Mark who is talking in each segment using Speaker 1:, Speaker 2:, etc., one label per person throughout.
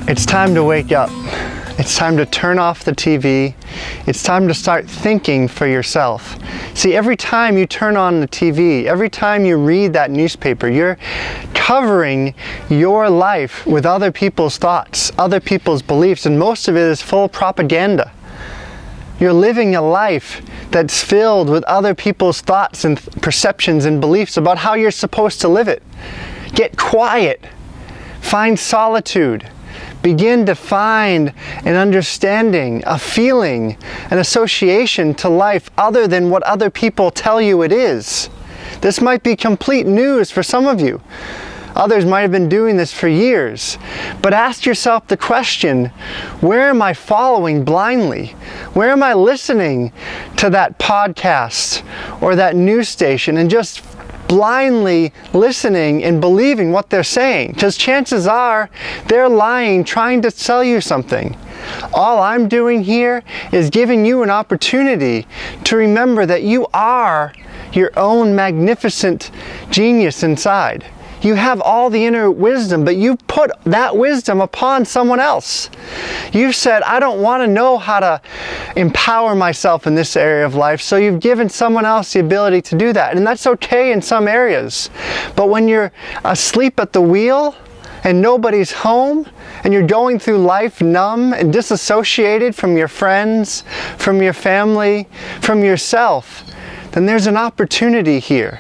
Speaker 1: It's time to wake up. It's time to turn off the TV. It's time to start thinking for yourself. See, every time you turn on the TV, every time you read that newspaper, you're covering your life with other people's thoughts, other people's beliefs, and most of it is full propaganda. You're living a life that's filled with other people's thoughts and perceptions and beliefs about how you're supposed to live it. Get quiet. Find solitude. Begin to find an understanding, a feeling, an association to life other than what other people tell you it is. This might be complete news for some of you. Others might have been doing this for years. But ask yourself the question, where am I following blindly? Where am I listening to that podcast or that news station and just blindly listening and believing what they're saying? Because chances are they're lying, trying to sell you something. All I'm doing here is giving you an opportunity to remember that you are your own magnificent genius inside. You have all the inner wisdom, but you put that wisdom upon someone else. You've said, I don't want to know how to empower myself in this area of life, so you've given someone else the ability to do that. And that's okay in some areas. But when you're asleep at the wheel and nobody's home, and you're going through life numb and disassociated from your friends, from your family, from yourself, then there's an opportunity here.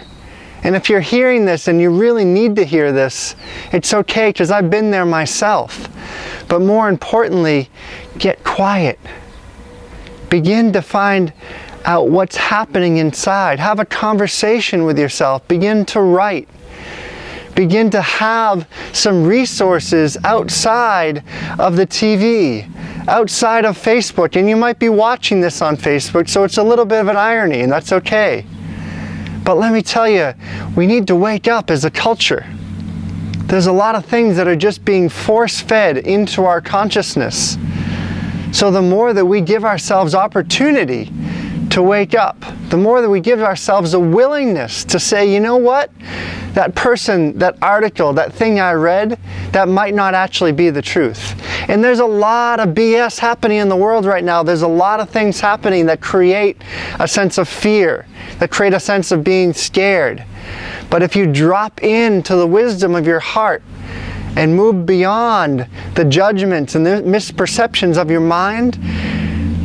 Speaker 1: And if you're hearing this and you really need to hear this, it's okay, because I've been there myself. But more importantly, get quiet. Begin to find out what's happening inside. Have a conversation with yourself. Begin to write. Begin to have some resources outside of the TV, outside of Facebook. And you might be watching this on Facebook, so it's a little bit of an irony, and that's okay. But let me tell you, we need to wake up as a culture. There's a lot of things that are just being force-fed into our consciousness. So the more that we give ourselves opportunity to wake up, the more that we give ourselves a willingness to say, you know what? That person, that article, that thing I read, that might not actually be the truth. And there's a lot of BS happening in the world right now. There's a lot of things happening that create a sense of fear, that create a sense of being scared. But if you drop into the wisdom of your heart and move beyond the judgments and the misperceptions of your mind,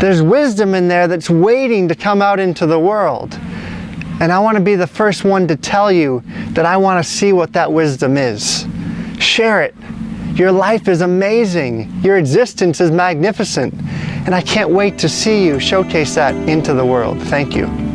Speaker 1: there's wisdom in there that's waiting to come out into the world. And I want to be the first one to tell you that I want to see what that wisdom is. Share it. Your life is amazing. Your existence is magnificent. And I can't wait to see you showcase that into the world. Thank you.